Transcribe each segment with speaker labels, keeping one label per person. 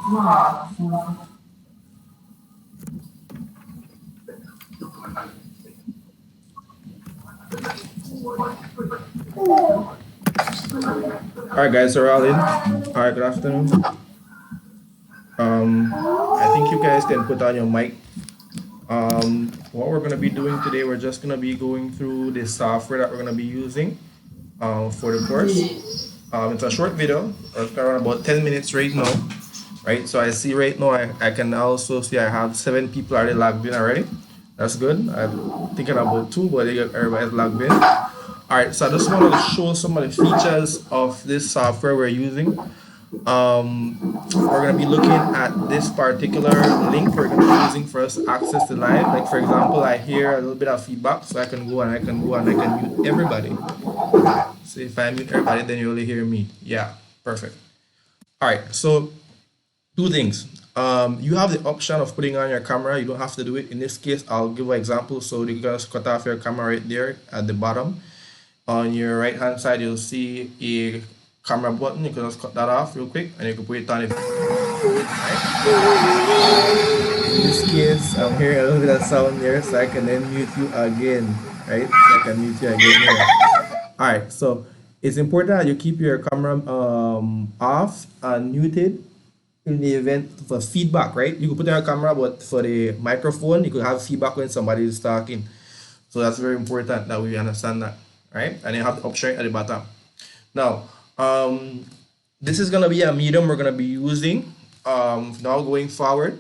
Speaker 1: All right, guys, so we're all in. All right, good afternoon. I think you guys can put on your mic. What we're gonna be doing today, we're just gonna be going through the software that we're gonna be using for the course. It's a short video, it's around about 10 minutes right now, right? So I see right now, I can also see I have 7 people already logged in already. That's good. I'm thinking about 2, but everybody's logged in. All right, so I just want to show some of the features of this software we're using. We're going to be looking at this particular link we're going to be using for us to access the live. Like, for example, I hear a little bit of feedback, so I can go and I can mute everybody. So if I mute everybody, then you only hear me. Yeah, perfect. All right, so 2 things. You have the option of putting on your camera. You don't have to do it. In this case, I'll give an example. So you just cut off your camera right there at the bottom. On your right hand side, you'll see a camera button. You can just cut that off real quick and you can put it on. Right? In this case, I'm hearing a little bit of sound there, so I can then mute you again, right? So I can mute you again here. All right, so it's important that you keep your camera off and muted in the event for feedback, right? You can put on your camera, but for the microphone, you could have feedback when somebody is talking. So that's very important that we understand that, right? And you have the option at the bottom. Now, this is gonna be a medium we're gonna be using now going forward.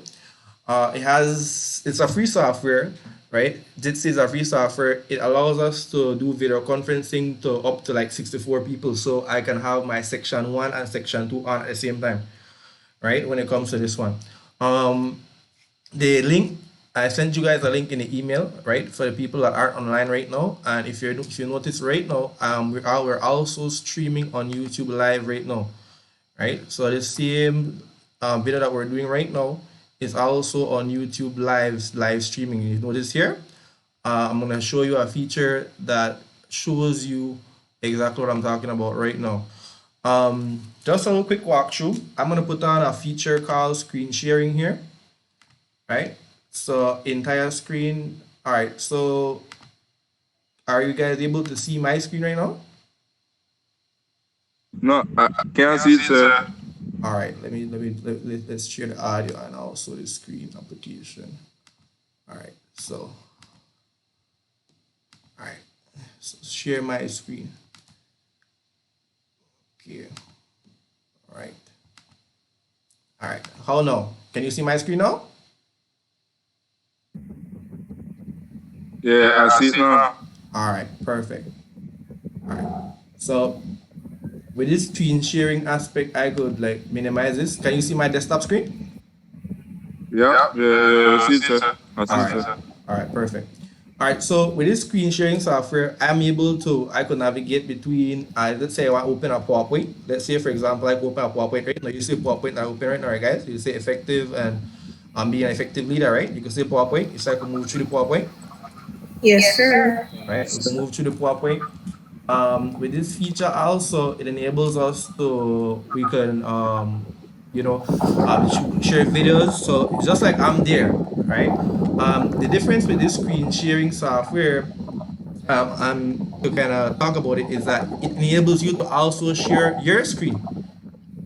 Speaker 1: It's a free software, right? This is a free software. It allows us to do video conferencing to up to like 64 people. So I can have my section 1 and section 2 on at the same time, right? When it comes to this one. The link, I sent you guys a link in the email, right? For the people that are online right now. And if you notice right now, we're also streaming on YouTube live right now, right? So the same video that we're doing right now is also on YouTube live streaming. You notice here, I'm gonna show you a feature that shows you exactly what I'm talking about right now. Just a little quick walkthrough. I'm gonna put on a feature called screen sharing here, right? So entire screen. All right, so are you guys able to see my screen right now?
Speaker 2: No, I can't see it, sir.
Speaker 1: All right, let's share the audio and also the screen application. All right, so share my screen. Okay. All right. How now? Can you see my screen now?
Speaker 2: Yeah, I see it now.
Speaker 1: All right, perfect. All right. So with this screen sharing aspect, I could like minimize this. Can you see my desktop screen?
Speaker 2: Yeah, I see it, sir. I see it, sir.
Speaker 1: All right, perfect. All right, so with this screen sharing software, I could navigate between, let's say I want to open a PowerPoint. Let's say, for example, I open a PowerPoint right now. You see PowerPoint I open right now, right, guys? You say effective and being an effective leader, right? You can say PowerPoint. So I can move through the PowerPoint.
Speaker 3: Yes, sir.
Speaker 1: Right, we can move through the PowerPoint. With this feature also, it enables us to, we can, share videos. So it's just like I'm there, right? The difference with this screen sharing software, to kind of talk about it, is that it enables you to also share your screen,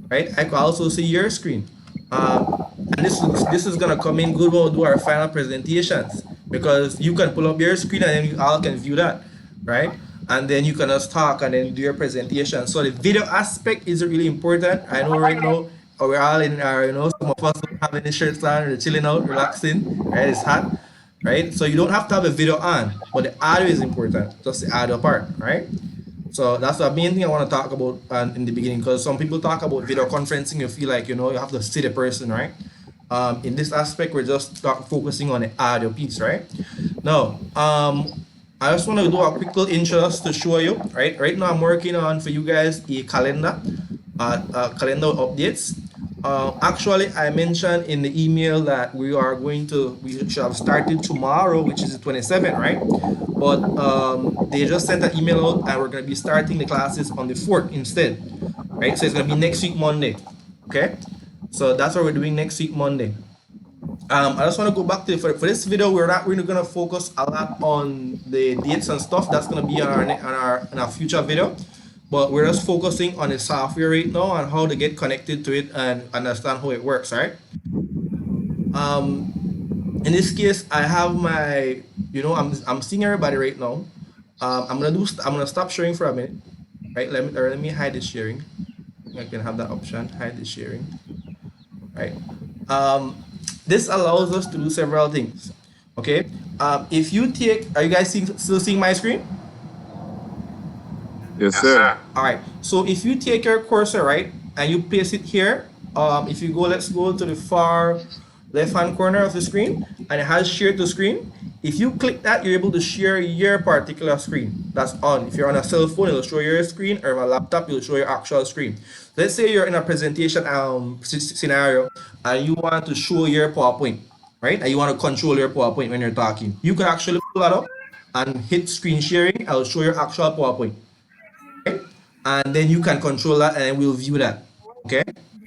Speaker 1: right? I can also see your screen. And this is gonna come in good when we do our final presentations, because you can pull up your screen and then you all can view that, right? And then you can just talk and then do your presentation. So the video aspect is really important. I know right now we're all in our, some of us don't have any shirts on, we're chilling out, relaxing, right? It's hot, right? So you don't have to have a video on, but the audio is important, just the audio part, right? So that's the main thing I want to talk about in the beginning, because some people talk about video conferencing, you feel like, you have to see the person, right? In this aspect, we're just focusing on the audio piece, right? Now, I just want to do a quick little intro just to show you, right? Right now, I'm working on for you guys a calendar updates. Actually, I mentioned in the email that we should have started tomorrow, which is the 27th, right? But they just sent an email out and we're going to be starting the classes on the 4th instead, right? So it's going to be next week, Monday, okay? So that's what we're doing next week, Monday. I just want to go back to for this video. We're not really going to focus a lot on the dates and stuff. That's going to be on our future video. But we're just focusing on the software right now and how to get connected to it and understand how it works, right? In this case, I have my, I'm seeing everybody right now. I'm gonna stop sharing for a minute, right? Let me hide the sharing. I can have that option, hide the sharing, right? This allows us to do several things. Okay. If you take, are you guys still seeing my screen?
Speaker 2: Yes, sir.
Speaker 1: All right. So if you take your cursor, right, and you place it here, if you go, let's go to the far left-hand corner of the screen, and it has share to screen. If you click that, you're able to share your particular screen. That's on. If you're on a cell phone, it'll show your screen, or on a laptop, it'll show your actual screen. Let's say you're in a presentation scenario, and you want to show your PowerPoint, right? And you want to control your PowerPoint when you're talking. You can actually pull that up and hit screen sharing. I'll show your actual PowerPoint. Okay? And then you can control that and we'll view that. Okay,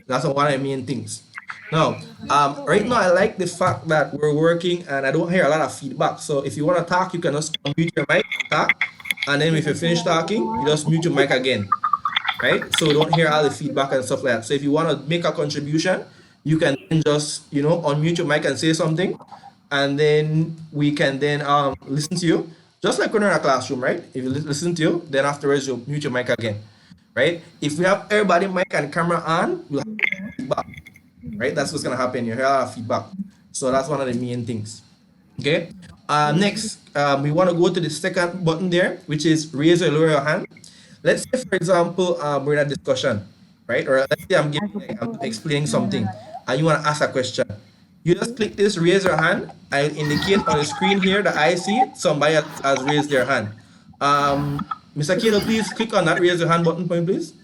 Speaker 1: that's one of the main things. Now, right now I like the fact that we're working and I don't hear a lot of feedback. So if you want to talk, you can just mute your mic, talk, and then if you finish talking, you just mute your mic again, right? So we don't hear all the feedback and stuff like that. So if you want to make a contribution, you can just unmute your mic and say something, and then we can then listen to you. Just like when you're in a classroom, right? If you listen to you, then afterwards you'll mute your mic again, right? If we have everybody mic and camera on, we'll have feedback, right? That's what's gonna happen. You hear a lot of feedback. So that's one of the main things. Okay. Next, we want to go to the second button there, which is raise or lower your hand. Let's say, for example, we're in a discussion, right? Or let's say I'm explaining something, and you want to ask a question. You just click this, raise your hand, and indicate on the screen here that I see somebody has raised their hand. Mr. Kato, please click on that raise your hand button for me, please.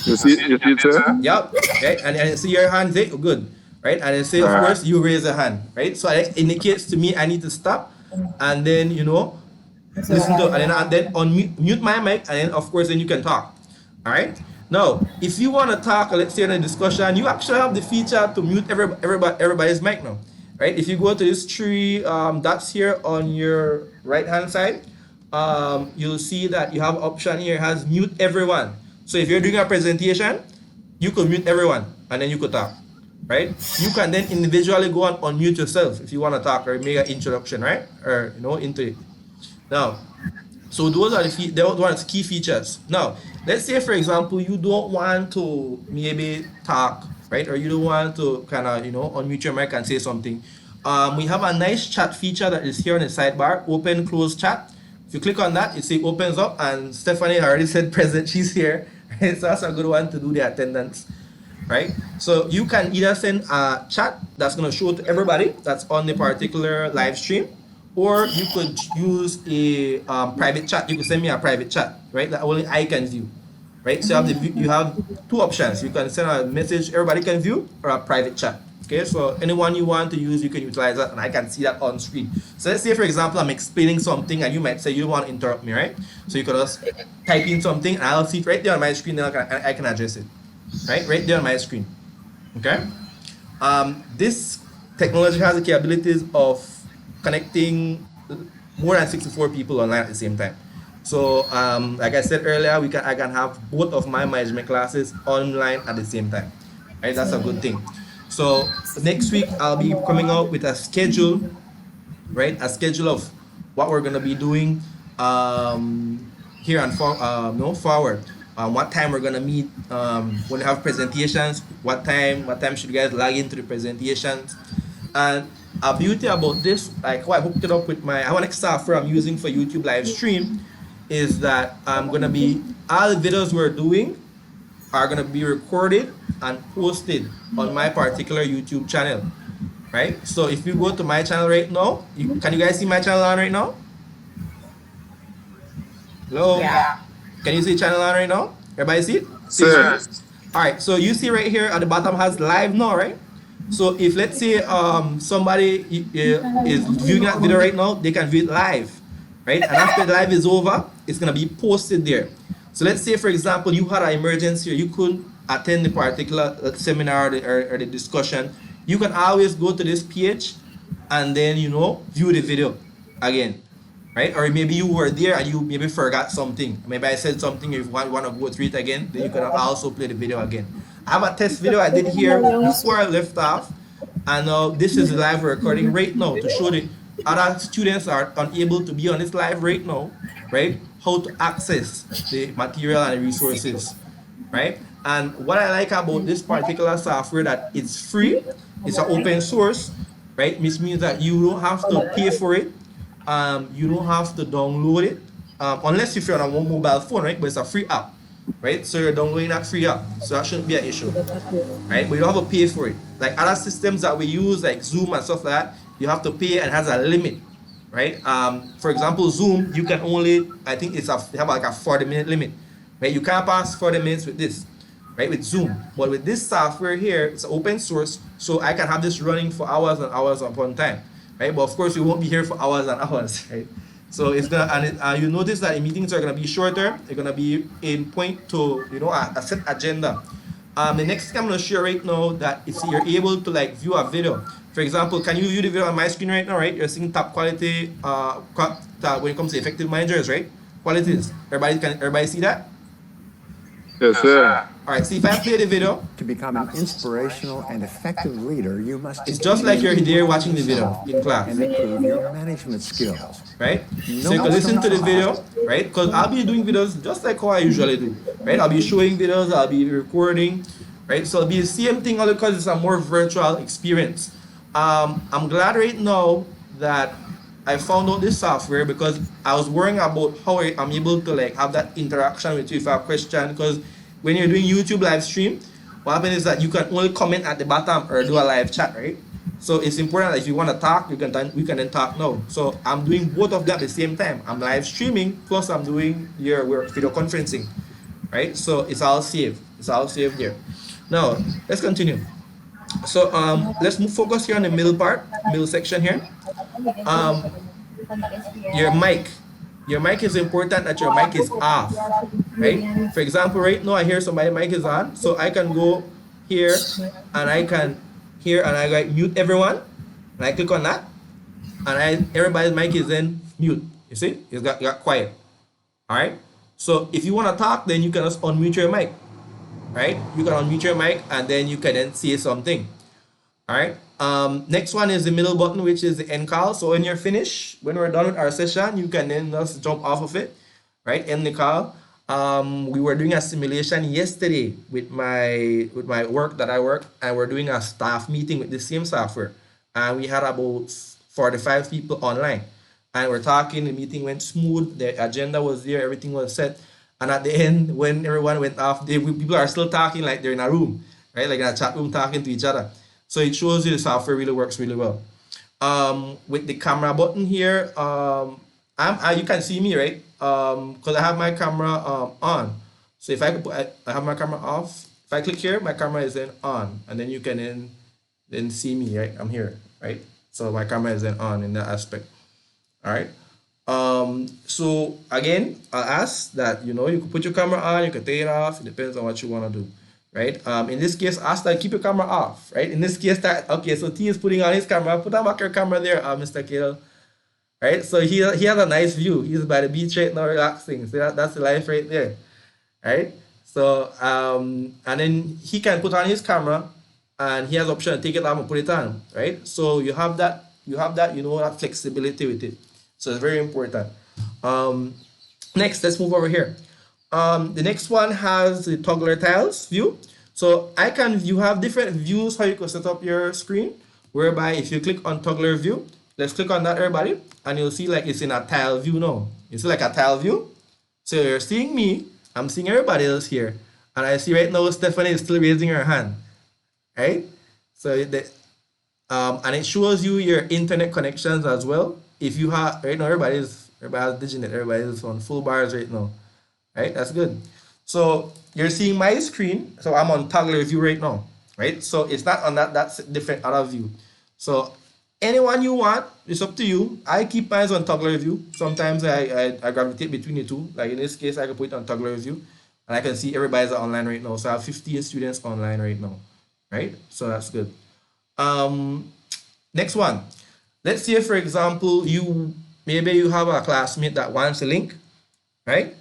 Speaker 2: You see it, sir?
Speaker 1: Yep. Okay. And see your hand there? Good. Right. And then say, of course, you raise a hand. Right. So it indicates to me I need to stop, and then listen to, and then unmute my mic, and then of course then you can talk. All right. Now, if you want to talk, let's say in a discussion, you actually have the feature to mute everybody's mic now. Right. If you go to this three dots here on your right hand side, you'll see that you have an option here, it has mute everyone. So if you're doing a presentation, you could mute everyone and then you could talk, right? You can then individually go and unmute yourself if you want to talk or make an introduction, right? Or into it. Now, so those are the key features. Now, let's say for example you don't want to maybe talk, right? Or you don't want to kind of unmute your mic and say something. We have a nice chat feature that is here on the sidebar, open close chat. If you click on that, it opens up, and Stephanie already said present, she's here. So that's a good one to do the attendance, right? So you can either send a chat that's going to show to everybody that's on the particular live stream, or you could use a private chat. You could send me a private chat, right? That only I can view, right? So you have two options. You can send a message everybody can view, or a private chat. Okay, so anyone you want to use, you can utilize that, and I can see that on screen. So let's say, for example, I'm explaining something, and you might say you don't want to interrupt me, right? So you could just type in something, and I'll see it right there on my screen, and I can address it, right there on my screen. Okay. This technology has the capabilities of connecting more than 64 people online at the same time. So, like I said earlier, I can have both of my management classes online at the same time, right? That's a good thing. So next week I'll be coming out with a schedule, right? A schedule of what we're gonna be doing here and forward. What time we're gonna meet when we have presentations. What time should you guys log into the presentations? And a beauty about this, like how I hooked it up with I have an extra software I'm using for YouTube live stream, is that I'm gonna be all the videos we're doing are gonna be recorded and posted on my particular YouTube channel, right? So if you go to my channel right now, can you guys see my channel on right now? Hello?
Speaker 3: Yeah.
Speaker 1: Can you see channel on right now? Everybody see it?
Speaker 2: Sir.
Speaker 1: All right, so you see right here at the bottom has live now, right? So if let's say somebody is viewing that video right now, they can view it live, right? And after the live is over, it's gonna be posted there. So let's say, for example, you had an emergency or you couldn't attend the particular seminar or the discussion. You can always go to this page and then, you know, view the video again, right? Or maybe you were there and you maybe forgot something. Maybe I said something, if you want to go through it again, then you can also play the video again. I have a test video I did here before I left off, and this is the live recording right now to show the other students are unable to be on this live right now, right? How to access the material and the resources, right? And what I like about this particular software that it's free, it's an open source, right? Which means that you don't have to pay for it, you don't have to download it, unless if you're on a mobile phone, right? But it's a free app, right? So you're downloading that free app, so that shouldn't be an issue, right? But you don't have to pay for it. Like other systems that we use, like Zoom and stuff like that, you have to pay and it has a limit, right? For example, Zoom, you can only, I think you have like a 40-minute limit, right? You can't pass 40 minutes with this, right? With Zoom. But with this software here, it's open source, so I can have this running for hours and hours upon time, right? But of course, we won't be here for hours and hours, right? So it's gonna, and you notice that the meetings are gonna be shorter. They're gonna be in point to, you know, a set agenda. The next thing I'm gonna share right now that is you're able to like view a video. For example, can you view the video on my screen right now, right? You're seeing top quality when it comes to effective managers, right? Qualities. Everybody see that?
Speaker 2: Yes, sir.
Speaker 1: All right, see if I play the video.
Speaker 4: To become an inspirational and effective leader, you must
Speaker 1: It's just like you're there watching the video in class,
Speaker 4: and improve your management skills.
Speaker 1: right? So you can listen to the video, right? Because I'll be doing videos just like how I usually do, right? I'll be showing videos, I'll be recording, right? So it'll be the same thing, only because it's a more virtual experience. I'm glad right now that I found out this software, because I was worrying about how I'm able to like have that interaction with you if I have a question. Because when you're doing YouTube live stream, what happens is that you can only comment at the bottom or do a live chat, right? So it's important that if you want to talk, we can then talk now. So I'm doing both of them at the same time. I'm live streaming, plus I'm doing your video conferencing, right? So it's all saved. It's all saved here. Now let's continue. So let's focus here on the middle section here. Your mic is important that your mic is off, right? For example, right now I hear somebody's mic is on, so I can go here and I can hear and I like mute everyone, and I click on that, and everybody's mic is then mute. You see, it's got quiet. All right. So if you want to talk, then you can just unmute your mic, right? You can unmute your mic and then you can then say something. All right. Next one is the middle button, which is the end call. So when you're finished, when we're done with our session, you can then just jump off of it, right? End the call. We were doing a simulation yesterday with my work that I work, and we're doing a staff meeting with the same software, and we had about 45 people online, and we're talking. The meeting went smooth. The agenda was there. Everything was set. And at the end, when everyone went off, people are still talking like they're in a room, right? Like in a chat room talking to each other. So it shows you the software really works really well. With the camera button here, you can see me, right? Because I have my camera on. So if I have my camera off, if I click here, my camera is then on, and then you can then see me, right? I'm here, right? So my camera is then on in that aspect. All right. So again, I'll ask that, you know, you can put your camera on, you can take it off. It depends on what you want to do, right? In this case, ask that keep your camera off, right? In this case, okay, so T is putting on his camera. Put on back your camera there, Mr. Kittle. Right, so he has a nice view. He's by the beach right now, relaxing. So that's the life right there, right? So and then he can put on his camera, and he has the option to take it off and put it on, right? So you have that, you know, that flexibility with it. So it's very important. Next, let's move over here. The next one has the toggler tiles view. So you have different views how you can set up your screen. Whereby if you click on toggler view. Let's click on that, everybody, and you'll see like it's in a tile view now. You see like a tile view? So you're seeing me, I'm seeing everybody else here. And I see right now Stephanie is still raising her hand, right? So and it shows you your internet connections as well. If you have, right now everybody has Diginet, everybody is on full bars right now, right? That's good. So you're seeing my screen, so I'm on toggler view right now, right? So it's not on that's different other view. So Anyone you want, it's up to you. I keep mine on Toggler Review. Sometimes I gravitate between the two. Like in this case, I can put it on Toggler Review and I can see everybody's online right now. So I have 15 students online right now, right? So that's good. Next one. Let's say, for example, maybe you have a classmate that wants a link, right?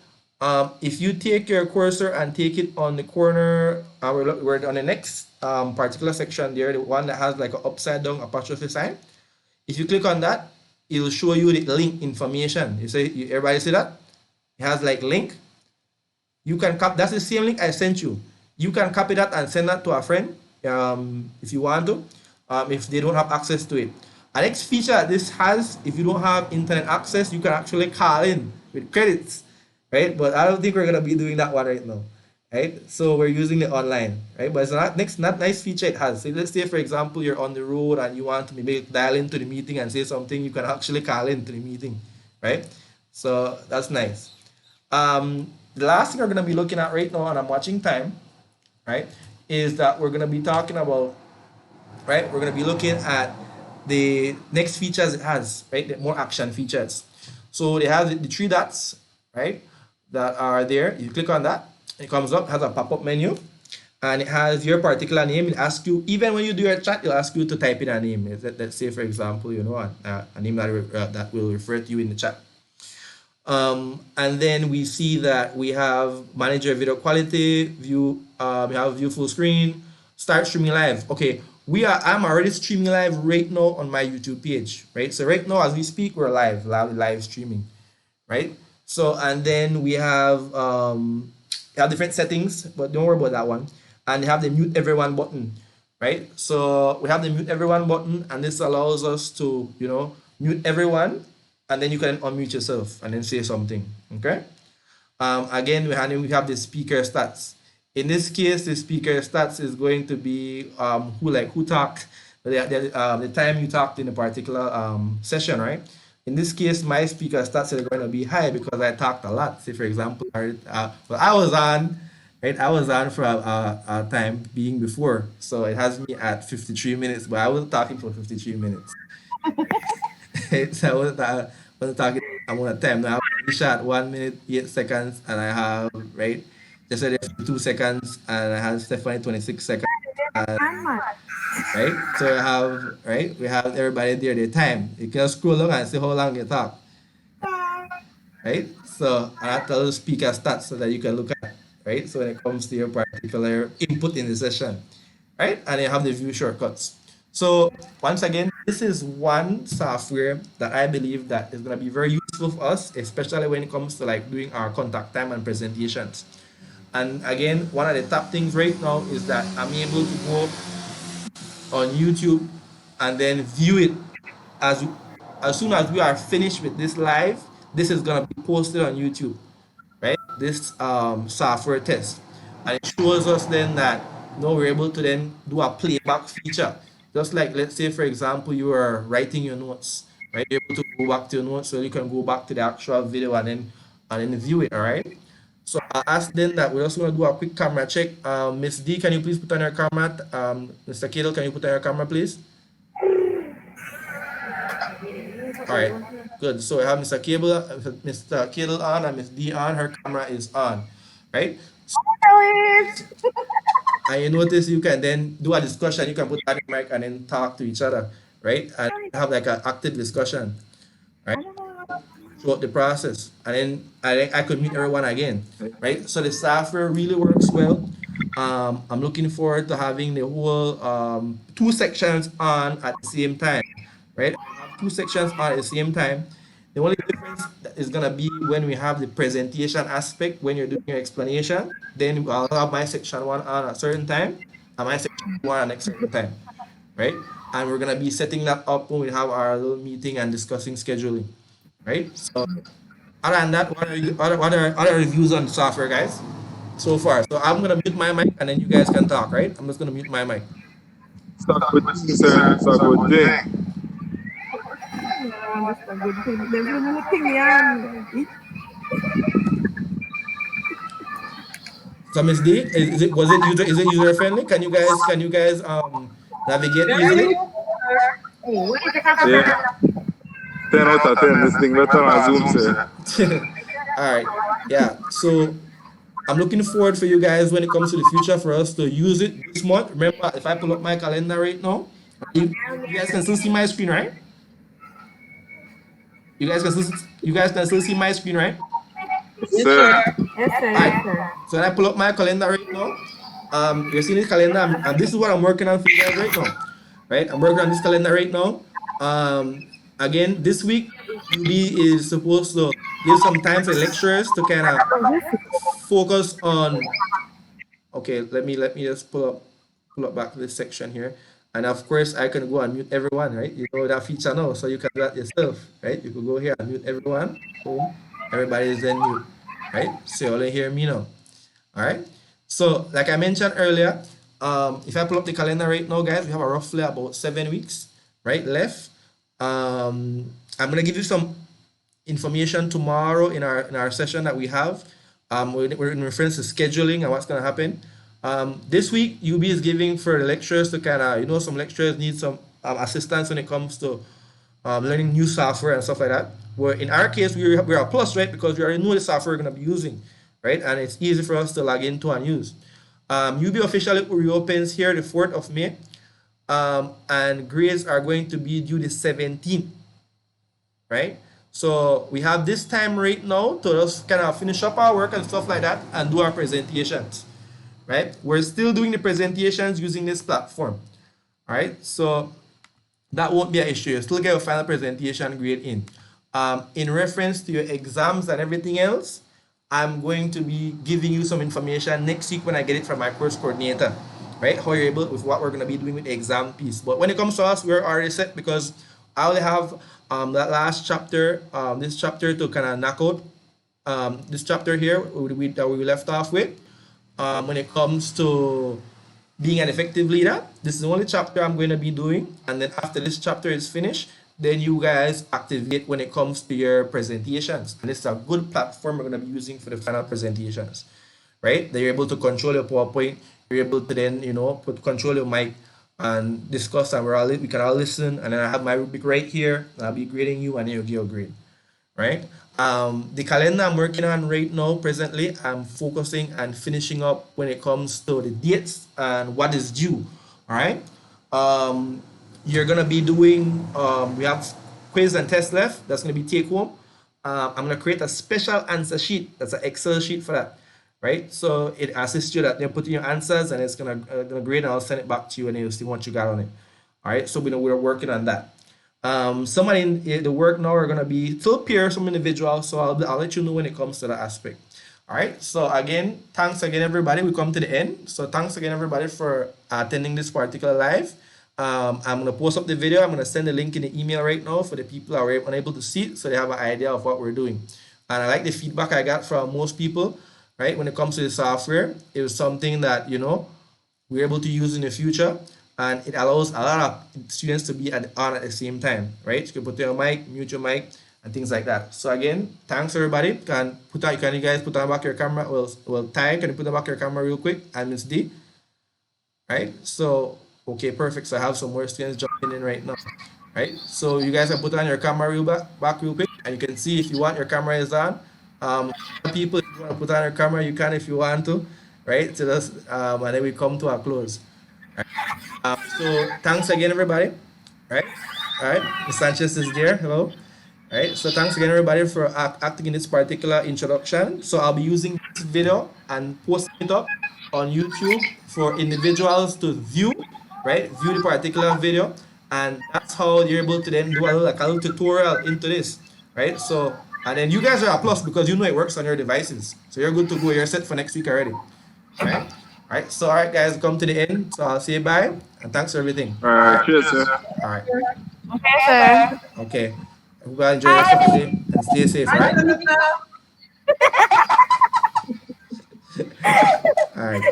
Speaker 1: If you take your cursor and take it on the corner, we're on the next particular section there, the one that has like an upside down apostrophe sign. If you click on that, it'll show you the link information. Everybody see that? It has like link. You can copy, that's the same link I sent you. You can copy that and send that to a friend if you want to, if they don't have access to it. The next feature that this has, if you don't have internet access, you can actually call in with credits, right? But I don't think we're gonna be doing that one right now, right? So we're using it online, right? But it's not nice feature it has. So let's say, for example, you're on the road and you want to maybe dial into the meeting and say something, you can actually call into the meeting, right? So that's nice. The last thing we're gonna be looking at right now, and I'm watching time, right, is that we're gonna be talking about, right? We're gonna be looking at the next features it has, right? The more action features. So they have the three dots, right, that are there. You click on that, it comes up, has a pop-up menu, and it has your particular name. It asks you, even when you do your chat, it'll ask you to type in a name. Let's say, for example, a name that will refer to you in the chat. And then we see that we have manager video quality, view, we have view full screen, start streaming live. Okay, I'm already streaming live right now on my YouTube page, right? So right now as we speak, we're live streaming, right? So, and then we have different settings, but don't worry about that one. And they have the mute everyone button, right? So we have the mute everyone button, and this allows us to, mute everyone, and then you can unmute yourself and then say something, okay? Again, we have the speaker stats. In this case, the speaker stats is going to be who talked, the time you talked in a particular session, right? In this case, my speaker stats are going to be high because I talked a lot. Say, for example, I was on, right? I was on for a time being before, so it has me at 53 minutes, but I was talking for 53 minutes. So I wasn't talking amount of time. Now I shot 1 minute 8 seconds, and I have right. Just said 2 seconds, and I have Stephanie 26 seconds. Right? So we have everybody there, their time. You can scroll along and see how long you talk. Right? So I have to speaker stats so that you can look at, right? So when it comes to your particular input in the session, right? And you have the view shortcuts. So once again, this is one software that I believe that is going to be very useful for us, especially when it comes to like doing our contact time and presentations. And again, one of the top things right now is that I'm able to go on YouTube and then view it as soon as we are finished with this live. This is gonna be posted on YouTube, right? This software test, and it shows us then that we're able to then do a playback feature. Just like, let's say, for example, you are writing your notes, right? You're able to go back to your notes, so you can go back to the actual video and then view it. All right. So I asked then that we're also going to do a quick camera check. Miss D, can you please put on your camera? Mr. Kittle, can you put on your camera, please? All right, good. So I have Mr. Kittle on and Miss D on. Her camera is on, right? So, and you notice you can then do a discussion. You can put on your mic and then talk to each other, right? And have like an active discussion, right? Throughout the process, and then I could meet everyone again, right? So the software really works well. I'm looking forward to having the whole 2 sections on at the same time, right? I have 2 sections on at the same time. The only difference is gonna be when we have the presentation aspect, when you're doing your explanation, then I'll have my section 1 on at a certain time and my section 1 at a certain time, right? And we're gonna be setting that up when we have our little meeting and discussing scheduling. Right? So other than that, what are other reviews on the software, guys, so far? So I'm gonna mute my mic and then you guys can talk, right? I'm just gonna mute my mic.
Speaker 2: Start with sir. Start with Jay.
Speaker 1: So Miss D, is it user friendly? Can you guys navigate easily?
Speaker 3: What is the capital?
Speaker 2: Yeah. 10 out of 10. This thing better on Zoom, sir.
Speaker 1: All right. Yeah. So I'm looking forward for you guys when it comes to the future for us to use it this month. Remember, if I pull up my calendar right now, you guys can still see my screen, right? You guys can still see my screen, right?
Speaker 2: Sir.
Speaker 3: Yes, sir.
Speaker 1: All
Speaker 3: Yes,
Speaker 1: right.
Speaker 3: sir.
Speaker 1: So when I pull up my calendar right now, you're seeing this calendar, and this is what I'm working on for you guys right now, right? I'm working on this calendar right now. Again, this week, UB is supposed to give some time for the lecturers to kind of focus on. Okay, let me just pull up back this section here, and of course I can go and mute everyone, right? You know that feature now, so you can do that yourself, right? You could go here and mute everyone. Boom, everybody is then mute, right? So you only hear me now. All right. So, like I mentioned earlier, if I pull up the calendar right now, guys, we have roughly about 7 weeks, right, left. I'm gonna give you some information tomorrow in our session that we have. We're in reference to scheduling and what's gonna happen. This week, UB is giving for the lecturers to kind of, some lecturers need some assistance when it comes to learning new software and stuff like that. Where in our case, we're a plus, right? Because we already know the software we're going to be using, right? And it's easy for us to log into and use. UB officially reopens here the 4th of May. And grades are going to be due the 17th, right? So we have this time right now to just kind of finish up our work and stuff like that and do our presentations, right? We're still doing the presentations using this platform, all right? So that won't be an issue. You still get your final presentation grade in. In reference to your exams and everything else, I'm going to be giving you some information next week when I get it from my course coordinator, right? How you're able with what we're going to be doing with the exam piece. But when it comes to us, we're already set because I only have that last chapter, this chapter to kind of knock out. This chapter here that we left off with. When it comes to being an effective leader, this is the only chapter I'm going to be doing. And then after this chapter is finished, then you guys activate when it comes to your presentations. And this is a good platform we're going to be using for the final presentations, right? That you're able to control your PowerPoint. You're able to then, control your mic and discuss, and we can all listen. And then I have my rubric right here. And I'll be grading you, and you'll get your grade, right? The calendar I'm working on right now, presently, I'm focusing and finishing up when it comes to the dates and what is due, all right? You're gonna be doing, we have quiz and test left. That's gonna be take home. I'm gonna create a special answer sheet. That's an Excel sheet for that, right? So it assists you that you put in your answers, and it's gonna grade, and I'll send it back to you, and you'll see what you got on it. All right. So we're working on that. Somebody in the work now are gonna be still peer, some individuals. So I'll let you know when it comes to that aspect. All right. So again, thanks again, everybody. We come to the end. So thanks again, everybody, for attending this particular live. I'm gonna post up the video. I'm gonna send the link in the email right now for the people who are unable to see it, so they have an idea of what we're doing. And I like the feedback I got from most people, right? When it comes to the software, it was something that we're able to use in the future, and it allows a lot of students to be on at the same time, right? You can put your mic, mute your mic, and things like that. So again, thanks everybody. You guys put on back your camera? Well, Ty, can you put on back your camera real quick? And Miss D, right? So. Okay, perfect. So I have some more students jumping in right now, right? So you guys can put on your camera back real quick, and you can see if you want your camera is on. People, if you want to put on your camera, you can if you want to, right? So that's, and then we come to a close. Right? So thanks again, everybody. Right? All right. Ms. Sanchez is there. Hello. All right. So thanks again, everybody, for acting in this particular introduction. So I'll be using this video and posting it up on YouTube for individuals to view. Right, view the particular video, and that's how you're able to then do a little tutorial into this, right? So, and then you guys are a plus because you know it works on your devices, so you're good to go. You're set for next week already, right? So, all right, guys, come to the end. So I'll say bye and thanks for everything.
Speaker 2: All right, cheers, sir.
Speaker 1: All right.
Speaker 3: Okay, sir.
Speaker 1: Okay. Everybody enjoy the rest of the day and stay safe, right? All right.